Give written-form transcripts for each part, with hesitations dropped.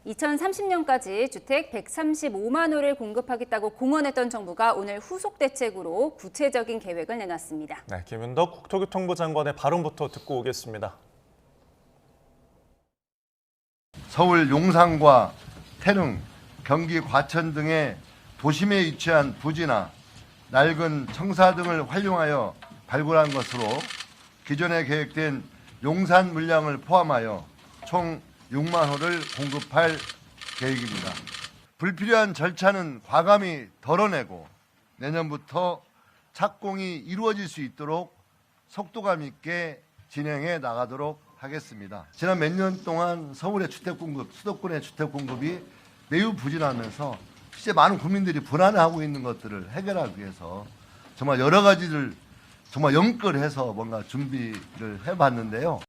2030년까지 주택 135만 호를 공급하겠다고 공언했던 정부가 오늘 후속 대책으로 구체적인 계획을 내놨습니다. 네, 김윤덕 국토교통부 장관의 발언부터 듣고 오겠습니다. 서울 용산과 태릉, 경기 과천 등의 도심에 위치한 부지나 낡은 청사 등을 활용하여 발굴한 것으로 기존에 계획된 용산 물량을 포함하여 총 6만 호를 공급할 계획입니다. 불필요한 절차는 과감히 덜어내고 내년부터 착공이 이루어질 수 있도록 속도감 있게 진행해 나가도록 하겠습니다. 지난 몇 년 동안 서울의 주택 공급, 수도권의 주택 공급이 매우 부진하면서 실제 많은 국민들이 불안해하고 있는 것들을 해결하기 위해서 정말 여러 가지를 정말 연끌해서 뭔가 준비를 해봤는데요.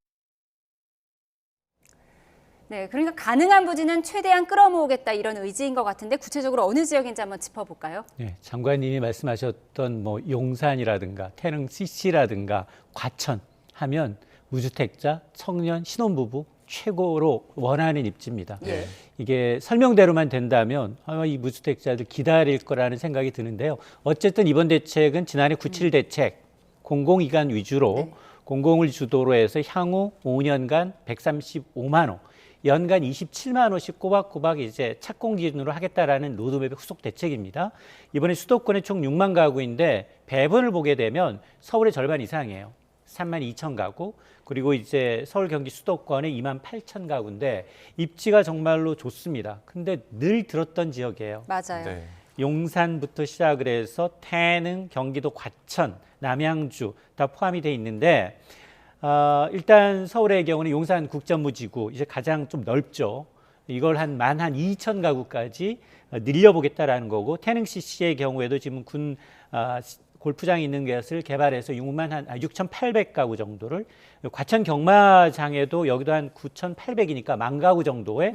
네, 그러니까 가능한 부지는 최대한 끌어모으겠다 이런 의지인 것 같은데 구체적으로 어느 지역인지 한번 짚어볼까요? 네, 장관님이 말씀하셨던 용산이라든가 태릉 CC라든가 과천 하면 무주택자, 청년, 신혼부부 최고로 원하는 입지입니다. 예. 이게 설명대로만 된다면 이 무주택자들 기다릴 거라는 생각이 드는데요. 어쨌든 이번 대책은 지난해 97 대책 공공기관 위주로 공공을 주도로 해서 향후 5년간 135만 호, 연간 27만 호씩 꼬박꼬박 이제 착공 기준으로 하겠다라는 로드맵의 후속 대책입니다. 이번에 수도권에 총 6만 가구인데 배분을 보게 되면 서울의 절반 이상이에요. 3만 2천 가구, 그리고 이제 서울 경기 수도권에 2만 8천 가구인데 입지가 정말로 좋습니다. 근데 늘 들었던 지역이에요. 맞아요. 네. 용산부터 시작을 해서 태릉, 경기도 과천, 남양주 다 포함이 돼 있는데 일단 서울의 경우는 용산 국전무지구 이제 가장 좀 넓죠. 이걸 한 2천 가구까지 늘려보겠다라는 거고 태릉 CC의 경우에도 지금 군 골프장이 있는 것을 개발해서 6,800가구 정도를 과천 경마장에도 여기도 한 9,800이니까 10,000가구 정도의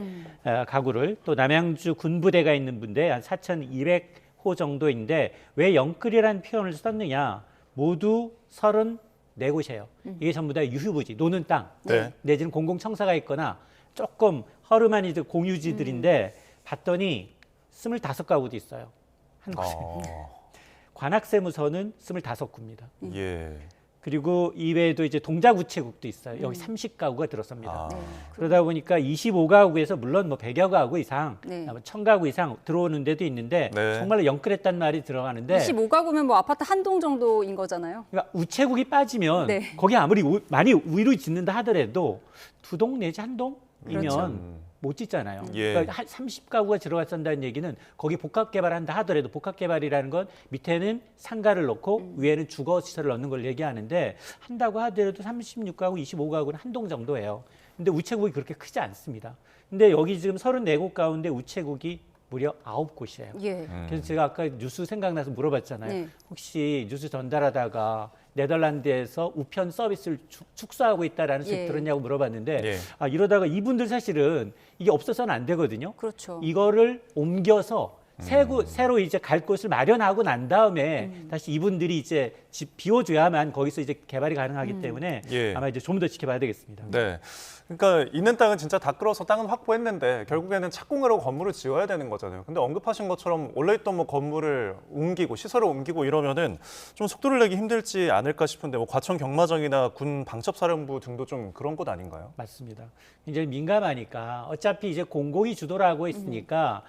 가구를 또 남양주 군부대가 있는 분대 한 4,200호 정도인데 왜 영끌이라는 표현을 썼느냐 모두 34곳이에요. 이게 전부 다 유휴부지 노는 땅 네. 내지는 공공청사가 있거나 조금 허름한 이들 공유지들인데 봤더니 25가구도 있어요. 한 곳에. 관악세무서는 25구입니다. 예. 그리고 이외에도 이제 동작우체국도 있어요. 여기 30가구가 들어섭니다. 네. 그러다 보니까 25가구에서 물론 뭐 100여 가구 이상, 네. 1000가구 이상 들어오는 데도 있는데 네. 정말로 영끌했단 말이 들어가는데 25가구면 뭐 아파트 한 동 정도인 거잖아요. 그러니까 우체국이 빠지면 네. 거기 아무리 많이 위로 짓는다 하더라도 2동 내지 1동이면 그렇죠. 못 짓잖아요. 예. 그러니까 한 30가구가 들어갔다는 얘기는 거기 복합개발한다 하더라도 복합개발이라는 건 밑에는 상가를 넣고 위에는 주거시설을 넣는 걸 얘기하는데 한다고 하더라도 36가구, 25가구는 한 동 정도예요. 근데 우체국이 그렇게 크지 않습니다. 근데 여기 지금 34곳 가운데 우체국이 무려 9곳이에요. 예. 그래서 제가 아까 뉴스 생각나서 물어봤잖아요. 네. 혹시 뉴스 전달하다가 네덜란드에서 우편 서비스를 축소하고 있다라는 소식 예. 들었냐고 물어봤는데 예. 이러다가 이분들 사실은 이게 없어서는 안 되거든요. 그렇죠. 이거를 옮겨서 새로 이제 갈 곳을 마련하고 난 다음에 다시 이분들이 이제 집 비워줘야만 거기서 이제 개발이 가능하기 때문에 예. 아마 이제 좀 더 지켜봐야 되겠습니다. 네. 그러니까 있는 땅은 진짜 다 끌어서 땅은 확보했는데 결국에는 착공을 하고 건물을 지어야 되는 거잖아요. 근데 언급하신 것처럼 원래 있던 뭐 건물을 옮기고 시설을 옮기고 이러면은 좀 속도를 내기 힘들지 않을까 싶은데 뭐 과천 경마장이나 군 방첩사령부 등도 좀 그런 곳 아닌가요? 맞습니다. 굉장히 민감하니까 어차피 이제 공공이 주도를 하고 있으니까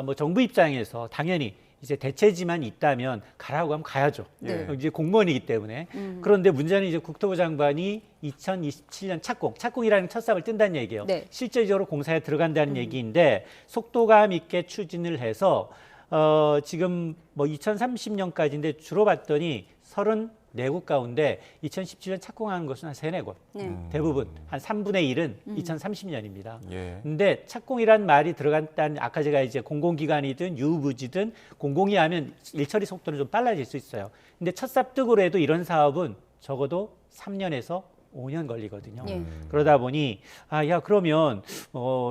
뭐 정부 입장에서 당연히 이제 대체지만 있다면 가라고 하면 가야죠. 네. 이제 공무원이기 때문에. 그런데 문제는 이제 국토부 장관이 2027년 착공이라는 첫 삽을 뜬다는 얘기예요. 네. 실제적으로 공사에 들어간다는 얘기인데 속도감 있게 추진을 해서 지금 뭐 2030년까지인데 주로 봤더니 34곳 가운데 2017년 착공한 것은 한 3-4곳. 네. 대부분 한 3분의 1은 2030년입니다. 예. 근데 착공이란 말이 들어간다는 아까 제가 이제 공공기관이든 유부지든 공공이 하면 일처리 속도는 좀 빨라질 수 있어요. 근데 첫 삽득으로 해도 이런 사업은 적어도 3년에서 5년 걸리거든요. 예. 그러다 보니 그러면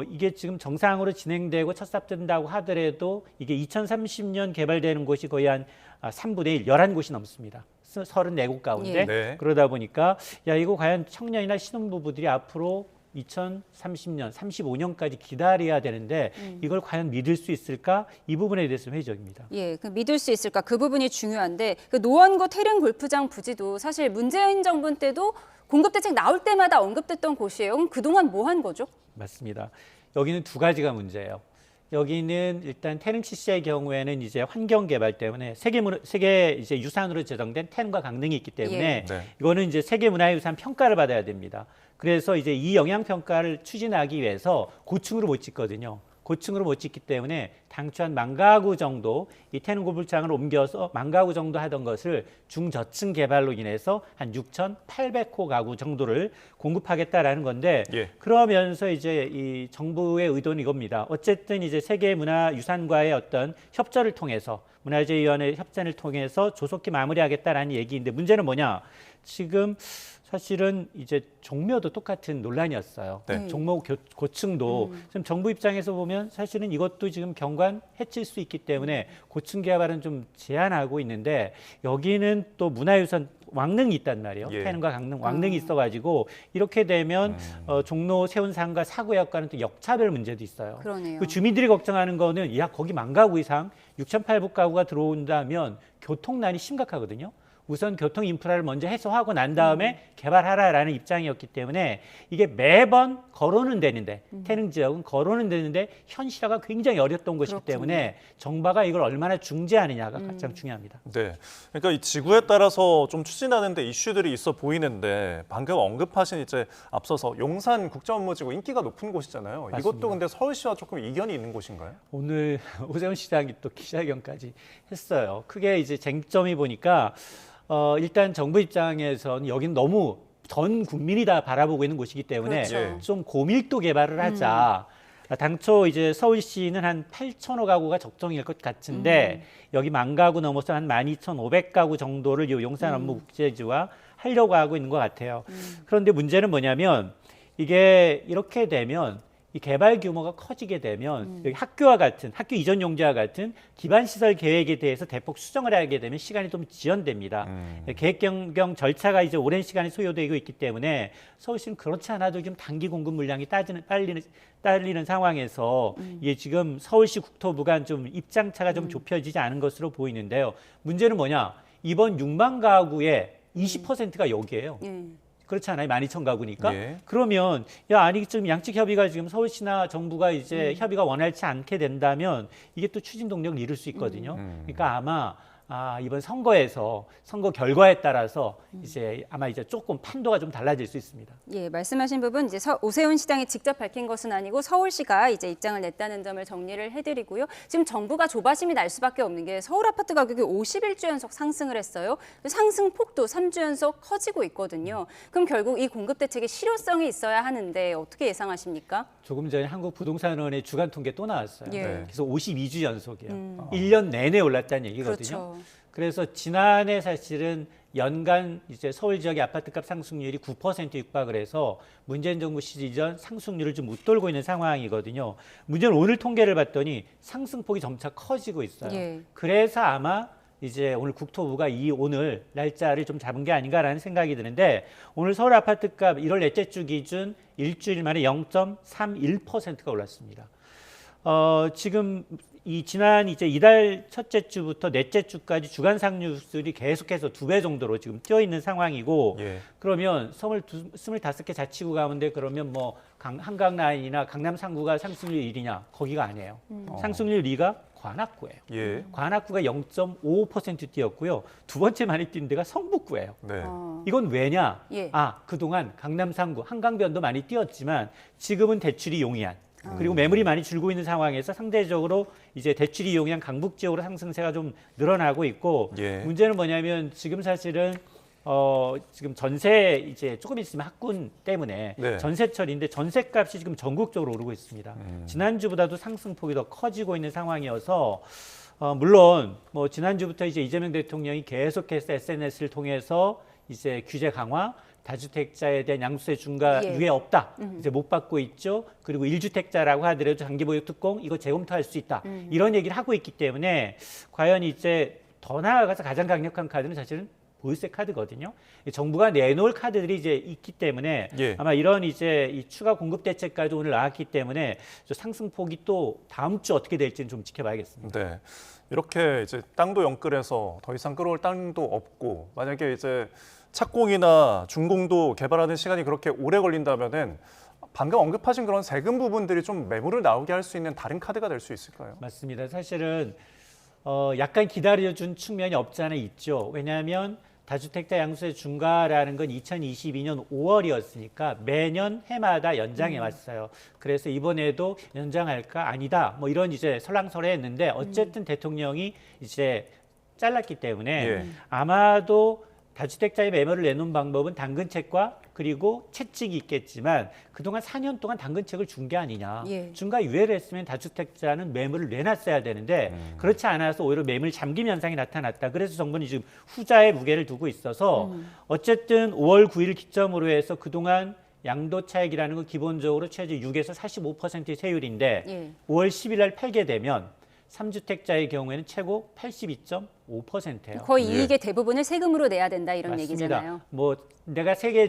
이게 지금 정상으로 진행되고 첫 삽뜬다고 하더라도 이게 2030년 개발되는 곳이 거의 한 3분의 1, 11곳이 넘습니다. 34곳 가운데. 예. 네. 그러다 보니까 이거 과연 청년이나 신혼부부들이 앞으로 2030년, 35년까지 기다려야 되는데 이걸 과연 믿을 수 있을까? 이 부분에 대해서는 회의적입니다. 예, 그 믿을 수 있을까? 그 부분이 중요한데 그 노원구 태릉 골프장 부지도 사실 문재인 정부 때도 공급 대책 나올 때마다 언급됐던 곳이에요. 그럼 그동안 뭐 한 거죠? 맞습니다. 여기는 두 가지가 문제예요. 여기는 일단 태릉 CC의 경우에는 이제 환경 개발 때문에 세계 이제 유산으로 제정된 태릉과 강릉이 있기 때문에 네. 이거는 이제 세계 문화유산 평가를 받아야 됩니다. 그래서 이제 이 영향 평가를 추진하기 위해서 고층으로 못 짓거든요. 고층으로 못 짓기 때문에 당초 한 10,000가구 정도 이 태릉 골프장을 옮겨서 10,000가구 정도 하던 것을 중저층 개발로 인해서 한 6,800호 가구 정도를 공급하겠다라는 건데 예. 그러면서 이제 이 정부의 의도는 이겁니다. 어쨌든 이제 세계문화유산과의 어떤 협조를 통해서 문화재위원회 협찬을 통해서 조속히 마무리하겠다라는 얘기인데 문제는 뭐냐? 지금 사실은 이제 종묘도 똑같은 논란이었어요. 네. 종묘 고층도 지금 정부 입장에서 보면 사실은 이것도 지금 경관 해칠 수 있기 때문에 고층 개발은 좀 제한하고 있는데 여기는 또 문화유산 왕릉이 있단 말이에요. 예. 태릉과 강릉 왕릉이 있어가지고 이렇게 되면 종로 세운상과 사구역과는 또 역차별 문제도 있어요. 그러네요. 그 주민들이 걱정하는 거는 야 거기 10,000가구 이상 6,800가구가 들어온다면 교통난이 심각하거든요. 우선 교통 인프라를 먼저 해소하고 난 다음에 개발하라라는 입장이었기 때문에 이게 매번 거론은 되는데 태릉 지역은 거론은 되는데 현실화가 굉장히 어렸던 것이기 그렇군요. 때문에 정부가 이걸 얼마나 중재하느냐가 가장 중요합니다. 네, 그러니까 이 지구에 따라서 좀 추진하는데 이슈들이 있어 보이는데 방금 언급하신 이제 앞서서 용산 국제업무지구 인기가 높은 곳이잖아요. 맞습니다. 이것도 근데 서울시와 조금 이견이 있는 곳인가요? 오늘 오세훈 시장이 또 기자회견까지 했어요. 크게 이제 쟁점이 보니까 일단 정부 입장에서는 여기는 너무 전 국민이 다 바라보고 있는 곳이기 때문에 그렇죠. 좀 고밀도 개발을 하자. 당초 이제 서울시는 한 8,000호 가구가 적정일 것 같은데 여기 10,000가구 넘어서 한 12,500가구 정도를 이 용산 업무국제지와 하려고 하고 있는 것 같아요. 그런데 문제는 뭐냐면 이게 이렇게 되면 이 개발 규모가 커지게 되면 여기 학교와 같은 학교 이전 용지와 같은 기반 시설 계획에 대해서 대폭 수정을 하게 되면 시간이 좀 지연됩니다. 계획 변경 절차가 이제 오랜 시간이 소요되고 있기 때문에 서울시는 그렇지 않아도 좀 단기 공급 물량이 딸리는 상황에서 이게 지금 서울시 국토부가 좀 입장차가 좀 좁혀지지 않은 것으로 보이는데요. 문제는 뭐냐? 이번 6만 가구의 20%가 여기예요. 예. 그렇지 않아요? 12,000가구니까. 예. 그러면 아니 지금 양측 협의가 지금 서울시나 정부가 이제 협의가 원활치 않게 된다면 이게 또 추진 동력을 잃을 수 있거든요. 그러니까 아마 이번 선거 결과에 따라서 이제 아마 이제 조금 판도가 좀 달라질 수 있습니다. 예, 말씀하신 부분 이제 오세훈 시장이 직접 밝힌 것은 아니고 서울시가 이제 입장을 냈다는 점을 정리를 해드리고요. 지금 정부가 조바심이 날 수밖에 없는 게 서울 아파트 가격이 51주 연속 상승을 했어요. 상승 폭도 3주 연속 커지고 있거든요. 그럼 결국 이 공급 대책에 실효성이 있어야 하는데 어떻게 예상하십니까? 조금 전에 한국부동산원의 주간 통계 또 나왔어요. 예. 그래서 52주 연속이에요. 1년 내내 올랐다는 얘기거든요. 그렇죠. 그래서 지난해 사실은 연간 이제 서울 지역의 아파트값 상승률이 9% 육박을 해서 문재인 정부 시절 이전 상승률을 좀 웃돌고 있는 상황이거든요. 문제는 오늘 통계를 봤더니 상승폭이 점차 커지고 있어요. 예. 그래서 아마 이제 오늘 국토부가 오늘 날짜를 좀 잡은 게 아닌가라는 생각이 드는데 오늘 서울 아파트값 1월 넷째 주 기준 일주일 만에 0.31%가 올랐습니다. 지금 지난 이제 이달 첫째 주부터 넷째 주까지 주간 상승률이 계속해서 2배 정도로 지금 뛰어 있는 상황이고 예. 그러면 25개 자치구 가운데 그러면 뭐 한강 라인이나 강남 3구가 상승률 1위냐? 거기가 아니에요. 상승률 2가 관악구예요. 예. 관악구가 0.55% 뛰었고요. 두 번째 많이 뛴 데가 성북구예요. 네. 이건 왜냐? 예. 그동안 강남 3구, 한강변도 많이 뛰었지만 지금은 대출이 용이한 그리고 매물이 많이 줄고 있는 상황에서 상대적으로 이제 대출이 용이한 강북 지역으로 상승세가 좀 늘어나고 있고 예. 문제는 뭐냐면 지금 사실은 지금 전세 이제 조금 있으면 학군 때문에 네. 전세철인데 전세값이 지금 전국적으로 오르고 있습니다. 지난주보다도 상승폭이 더 커지고 있는 상황이어서 물론 뭐 지난주부터 이제 이재명 대통령이 계속해서 SNS를 통해서 이제 규제 강화 다주택자에 대한 양도세 중과 예. 유예 없다. 이제 못 받고 있죠. 그리고 1주택자라고 하더라도 장기보유 특공 이거 재검토할 수 있다. 이런 얘기를 하고 있기 때문에 과연 이제 더 나아가서 가장 강력한 카드는 사실은 보유세 카드거든요. 정부가 내놓을 카드들이 이제 있기 때문에 예. 아마 이런 이제 이 추가 공급 대책까지 오늘 나왔기 때문에 저 상승폭이 또 다음 주 어떻게 될지는 좀 지켜봐야겠습니다. 네. 이렇게 이제 땅도 영끌해서 더 이상 끌어올 땅도 없고 만약에 이제 착공이나 준공도 개발하는 시간이 그렇게 오래 걸린다면은 방금 언급하신 그런 세금 부분들이 좀 매물을 나오게 할 수 있는 다른 카드가 될 수 있을까요? 맞습니다. 사실은 약간 기다려준 측면이 없지 않아 있죠. 왜냐하면 다주택자 양수의 중과라는 건 2022년 5월이었으니까 매년 해마다 연장해 왔어요. 그래서 이번에도 연장할까 아니다. 뭐 이런 이제 설랑설레했는데 어쨌든 대통령이 이제 잘랐기 때문에 예. 아마도 다주택자의 매물을 내놓은 방법은 당근책과 그리고 채찍이 있겠지만 그동안 4년 동안 당근책을 준 게 아니냐. 예. 중과 유예를 했으면 다주택자는 매물을 내놨어야 되는데 그렇지 않아서 오히려 매물 잠김 현상이 나타났다. 그래서 정부는 지금 후자의 무게를 두고 있어서 어쨌든 5월 9일 기점으로 해서 그동안 양도 차익이라는 건 기본적으로 최저 6에서 45%의 세율인데 예. 5월 10일 날 팔게 되면 3주택자의 경우에는 최고 82.5%예요. 거의 예. 이익의 대부분을 세금으로 내야 된다 이런 맞습니다. 얘기잖아요. 뭐 내가 세 개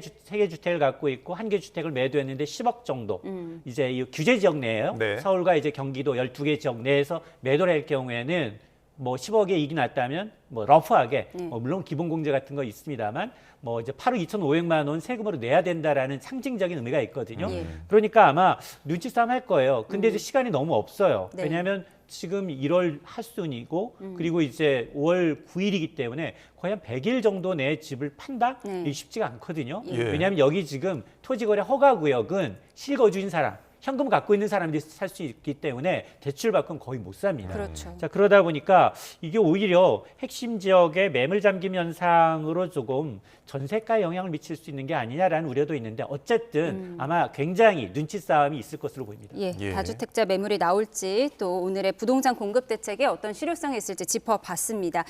주택을 갖고 있고 한 개 주택을 매도했는데 10억 정도. 이제 이 규제 지역 내에요. 네. 서울과 이제 경기도 12개 지역 내에서 매도를 할 경우에는 뭐 10억에 이익이 났다면 뭐 러프하게 뭐 물론 기본 공제 같은 거 있습니다만 뭐 이제 8억 2,500만 원 세금으로 내야 된다라는 상징적인 의미가 있거든요. 예. 그러니까 아마 눈치 싸움 할 거예요. 근데 이제 시간이 너무 없어요. 네. 왜냐하면 지금 1월 하순이고 그리고 이제 5월 9일이기 때문에 거의 한 100일 정도 내 집을 판다? 네. 이게 쉽지가 않거든요. 예. 왜냐하면 여기 지금 토지거래 허가구역은 실거주인 사람, 현금 갖고 있는 사람들이 살 수 있기 때문에 대출 받고는 거의 못 삽니다. 그렇죠. 자, 그러다 보니까 이게 오히려 핵심 지역의 매물 잠김 현상으로 조금 전세가에 영향을 미칠 수 있는 게 아니냐라는 우려도 있는데 어쨌든 아마 굉장히 눈치 싸움이 있을 것으로 보입니다. 예, 예. 다주택자 매물이 나올지 또 오늘의 부동산 공급 대책에 어떤 실효성이 있을지 짚어봤습니다.